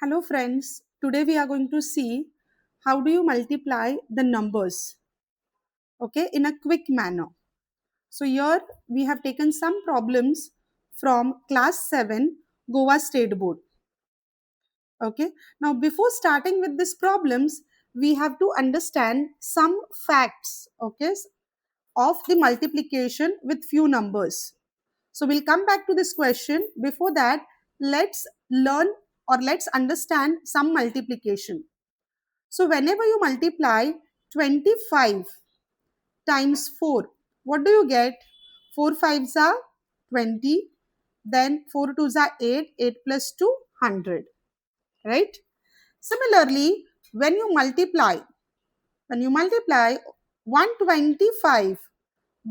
Hello friends, today we are going to see how do you multiply the numbers, okay, in a quick manner. So here we have taken some problems from class 7 Goa State Board, okay. Now before starting with these problems, we have to understand some facts, okay, of the multiplication with few numbers. So we'll come back to this question. Before that, let's learn or let's understand some multiplication. So whenever you multiply 25 times 4, what do you get? 4 fives are 20, then 4 twos are 8, 8 plus 2, 100, right? Similarly, when you multiply 125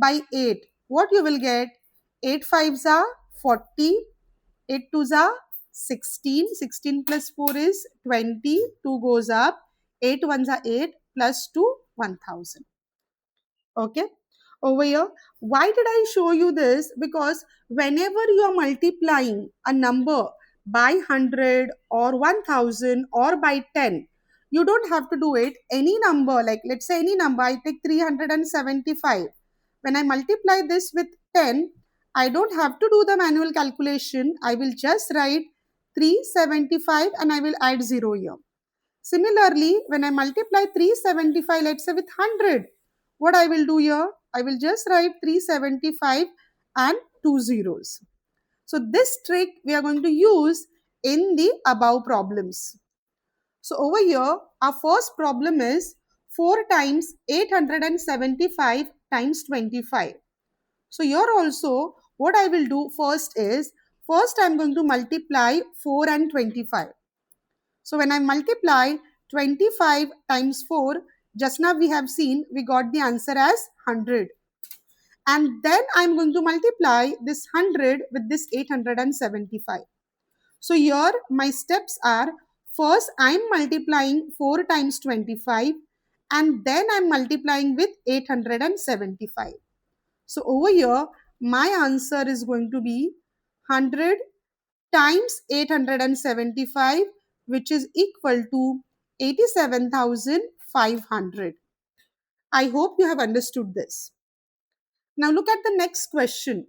by 8, what you will get? 8 fives are 40, 8 twos are 16, 16 plus 4 is 20, 2 goes up, 8 ones are 8 plus 2, 1000. Okay, over here, why did I show you this? Because whenever you are multiplying a number by 100 or 1000 or by 10, you don't have to do it any number. Like let's say any number, I take 375. When I multiply this with 10, I don't have to do the manual calculation. I will just write 375 and I will add 0 here. Similarly, when I multiply 375, let's say with 100, what I will do here? I will just write 375 and two zeros. So this trick we are going to use in the above problems. So over here, our first problem is 4 times 875 times 25. So here also, what I will do first is, first I am going to multiply 4 and 25. So when I multiply 25 times 4, just now we have seen we got the answer as 100. And then I am going to multiply this 100 with this 875. So here my steps are, first I am multiplying 4 times 25 and then I am multiplying with 875. So over here my answer is going to be 100 times 875, which is equal to 87,500. I hope you have understood this. Now look at the next question.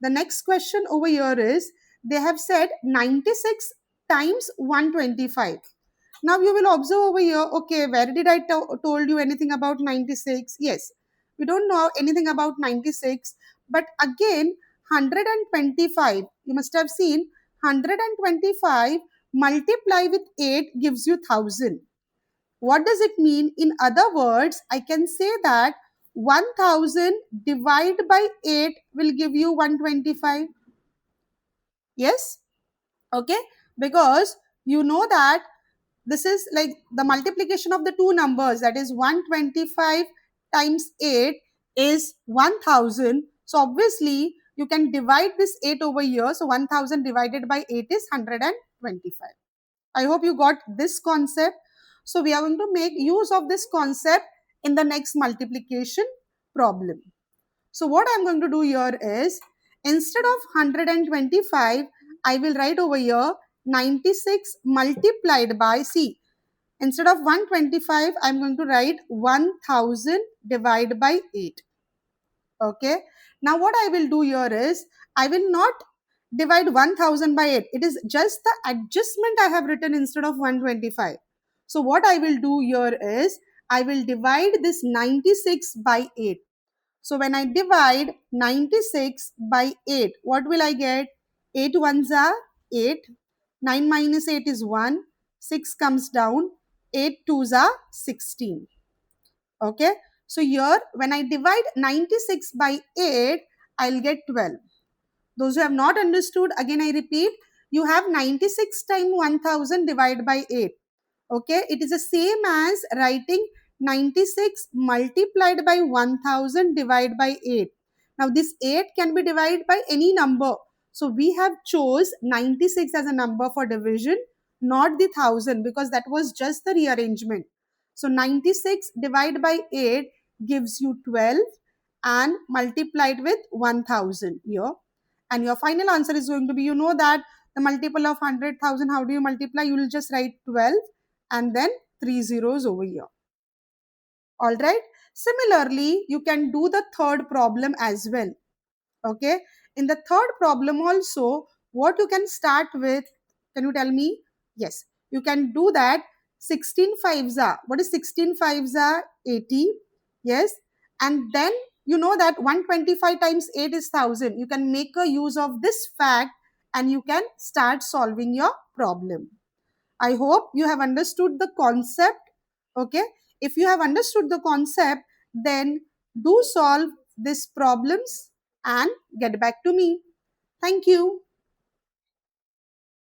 The next question over here is, they have said 96 times 125. Now you will observe over here, okay, where did I told you anything about 96? Yes, we don't know anything about 96, but again 125, you must have seen 125 multiply with 8 gives you 1000. What does it mean? In other words, I can say that 1000 divided by 8 will give you 125. Yes? Okay? Because you know that this is like the multiplication of the two numbers, that is 125 times 8 is 1000. So obviously you can divide this 8 over here. So 1000 divided by 8 is 125. I hope you got this concept. So we are going to make use of this concept in the next multiplication problem. So what I'm going to do here is, instead of 125, I will write over here 96 multiplied by, see, instead of 125, I'm going to write 1000 divided by 8. Okay. Now what I will do here is, I will not divide 1000 by 8. It is just the adjustment I have written instead of 125. So what I will do here is, I will divide this 96 by 8. So when I divide 96 by 8, what will I get? 8 ones are 8. 9 minus 8 is 1. 6 comes down. 8 twos are 16. Okay. So here when I divide 96 by 8, I'll get 12. Those who have not understood, again I repeat, you have 96 times 1000 divided by 8. Okay, it is the same as writing 96 multiplied by 1000 divided by 8. Now this 8 can be divided by any number. So we have chose 96 as a number for division, not the 1000, because that was just the rearrangement. So 96 divided by 8 gives you 12 and multiplied with 1000 here. And your final answer is going to be, you know that The multiple of 100,000, how do you multiply? You will just write 12 and then 3 zeros over here. All right. Similarly, you can do the third problem as well. Okay. In the third problem also, what you can start with, can you tell me? Yes, you can do that. 16 fives are, what is 16 fives are? 80. Yes. And then you know that 125 times 8 is 1000. You can make a use of this fact and you can start solving your problem. I hope you have understood the concept. Okay. If you have understood the concept, then do solve these problems and get back to me. Thank you.